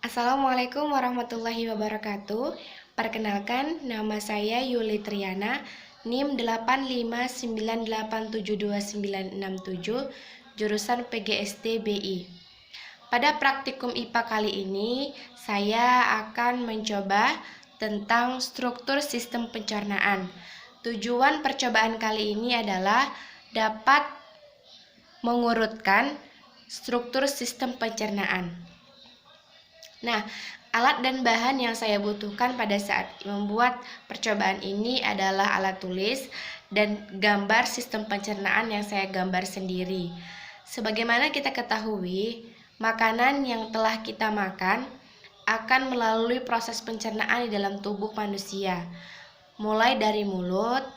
Assalamualaikum warahmatullahi wabarakatuh. Perkenalkan, nama saya Yuli Triana, NIM 859872967, jurusan PGSD BI. Pada praktikum IPA kali ini, saya akan mencoba tentang struktur sistem pencernaan. Tujuan percobaan kali ini adalah dapat mengurutkan struktur sistem pencernaan. Nah, alat dan bahan yang saya butuhkan pada saat membuat percobaan ini adalah alat tulis dan gambar sistem pencernaan yang saya gambar sendiri. Sebagaimana kita ketahui, makanan yang telah kita makan akan melalui proses pencernaan di dalam tubuh manusia, mulai dari mulut,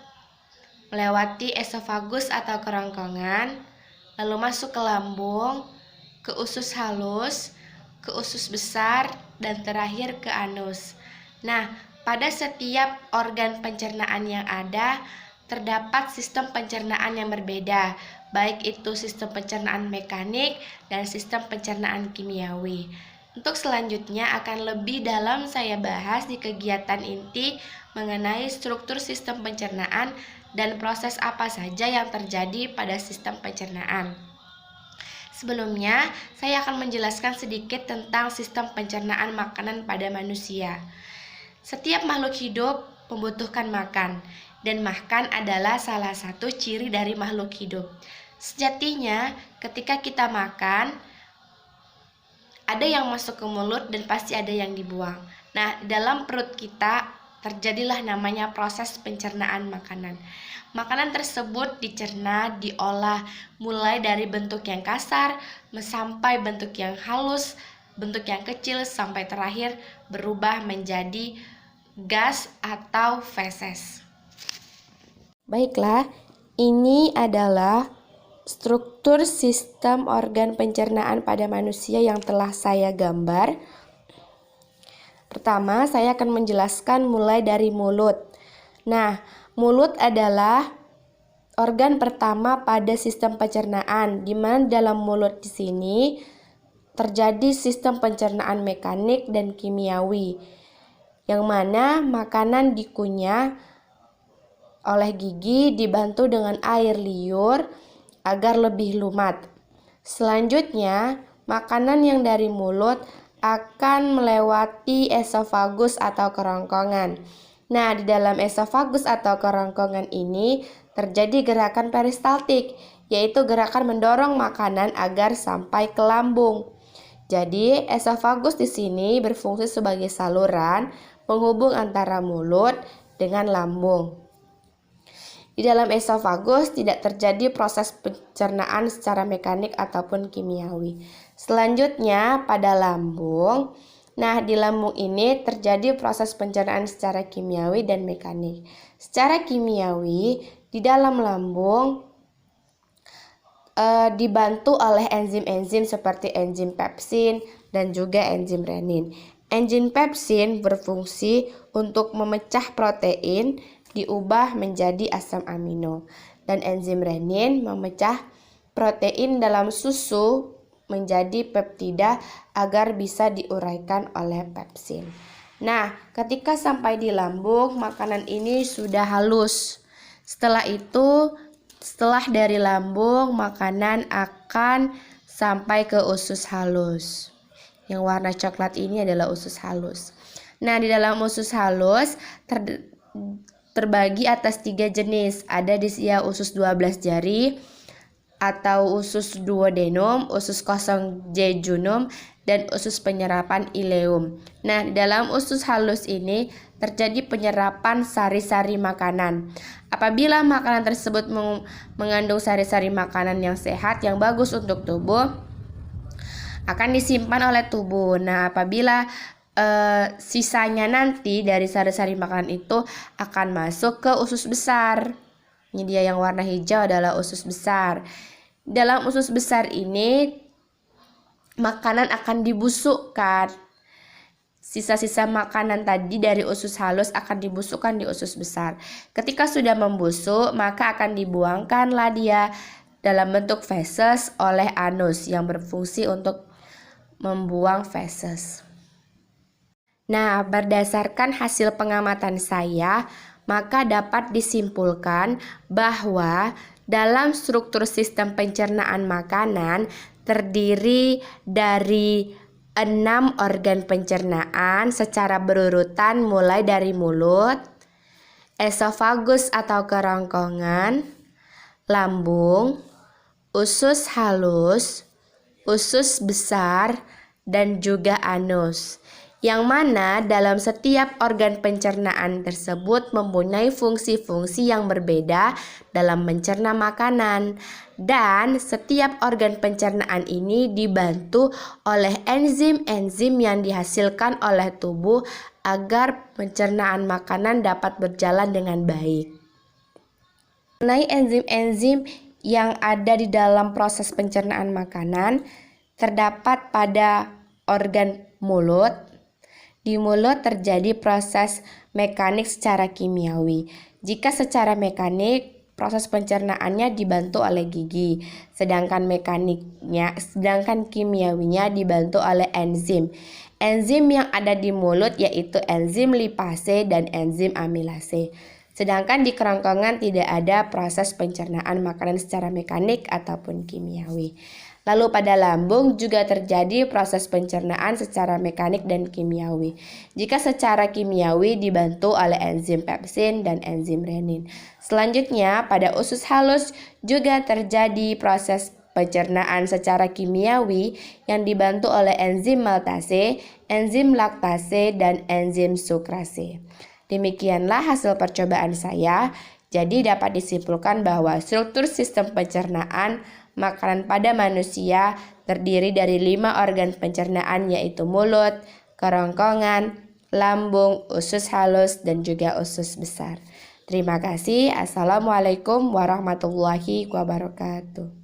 melewati esofagus atau kerongkongan, lalu masuk ke lambung, ke usus halus, ke usus besar, dan terakhir ke anus. Nah, pada setiap organ pencernaan yang ada, terdapat sistem pencernaan yang berbeda, baik itu sistem pencernaan mekanik dan sistem pencernaan kimiawi. Untuk selanjutnya akan lebih dalam saya bahas di kegiatan inti mengenai struktur sistem pencernaan dan proses apa saja yang terjadi pada sistem pencernaan. Sebelumnya, saya akan menjelaskan sedikit tentang sistem pencernaan makanan pada manusia. Setiap makhluk hidup membutuhkan makan, dan makan adalah salah satu ciri dari makhluk hidup. Sejatinya, ketika kita makan, ada yang masuk ke mulut dan pasti ada yang dibuang. Nah, dalam perut kita terjadilah namanya proses pencernaan makanan. Makanan tersebut dicerna, diolah mulai dari bentuk yang kasar sampai bentuk yang halus, bentuk yang kecil sampai terakhir berubah menjadi gas atau feses. Baiklah, ini adalah struktur sistem organ pencernaan pada manusia yang telah saya gambar. Pertama, saya akan menjelaskan mulai dari mulut. Nah, mulut adalah organ pertama pada sistem pencernaan, di mana dalam mulut di sini terjadi sistem pencernaan mekanik dan kimiawi, yang mana makanan dikunyah oleh gigi dibantu dengan air liur agar lebih lumat. Selanjutnya, makanan yang dari mulut akan melewati esofagus atau kerongkongan. Nah, di dalam esofagus atau kerongkongan ini terjadi gerakan peristaltik, yaitu gerakan mendorong makanan agar sampai ke lambung. Jadi, esofagus di sini berfungsi sebagai saluran penghubung antara mulut dengan lambung. Di dalam esofagus tidak terjadi proses pencernaan secara mekanik ataupun kimiawi. Selanjutnya pada lambung. Nah, di lambung ini terjadi proses pencernaan secara kimiawi dan mekanik. Secara kimiawi, di dalam lambung dibantu oleh enzim-enzim seperti enzim pepsin dan juga enzim renin. Enzim pepsin berfungsi untuk memecah protein diubah menjadi asam amino, dan enzim renin memecah protein dalam susu menjadi peptida agar bisa diuraikan oleh pepsin. Nah, ketika sampai di lambung, makanan ini sudah halus. Setelah itu, setelah dari lambung, makanan akan sampai ke usus halus. Yang warna coklat ini adalah usus halus. Nah, di dalam usus halus terbagi atas 3 jenis. Ada di usus 12 jari atau usus duodenum, usus kosong jejunum, dan usus penyerapan ileum. Nah, di dalam usus halus ini terjadi penyerapan sari-sari makanan. Apabila makanan tersebut mengandung sari-sari makanan yang sehat, yang bagus untuk tubuh, akan disimpan oleh tubuh. Nah, apabila sisanya nanti dari sari-sari makanan itu akan masuk ke usus besar. Ini dia yang warna hijau adalah usus besar. Dalam usus besar ini makanan akan dibusukkan. Sisa-sisa makanan tadi dari usus halus akan dibusukkan di usus besar. Ketika sudah membusuk, maka akan dibuangkanlah dia dalam bentuk feses oleh anus yang berfungsi untuk membuang feses. Nah, berdasarkan hasil pengamatan saya, maka dapat disimpulkan bahwa dalam struktur sistem pencernaan makanan terdiri dari 6 organ pencernaan secara berurutan mulai dari mulut, esofagus atau kerongkongan, lambung, usus halus, usus besar, dan juga anus. Yang mana dalam setiap organ pencernaan tersebut mempunyai fungsi-fungsi yang berbeda dalam mencerna makanan. Dan setiap organ pencernaan ini dibantu oleh enzim-enzim yang dihasilkan oleh tubuh agar pencernaan makanan dapat berjalan dengan baik. Mengenai enzim-enzim yang ada di dalam proses pencernaan makanan, terdapat pada organ mulut. Di mulut terjadi proses mekanik secara kimiawi. Jika secara mekanik, proses pencernaannya dibantu oleh gigi, sedangkan kimiawinya dibantu oleh enzim. Enzim yang ada di mulut yaitu enzim lipase dan enzim amilase. Sedangkan di kerongkongan tidak ada proses pencernaan makanan secara mekanik ataupun kimiawi. Lalu pada lambung juga terjadi proses pencernaan secara mekanik dan kimiawi. Jika secara kimiawi dibantu oleh enzim pepsin dan enzim renin. Selanjutnya pada usus halus juga terjadi proses pencernaan secara kimiawi yang dibantu oleh enzim maltase, enzim laktase, dan enzim sukrase. Demikianlah hasil percobaan saya. Jadi dapat disimpulkan bahwa struktur sistem pencernaan makanan pada manusia terdiri dari 5 organ pencernaan yaitu mulut, kerongkongan, lambung, usus halus, dan juga usus besar. Terima kasih. Assalamualaikum warahmatullahi wabarakatuh.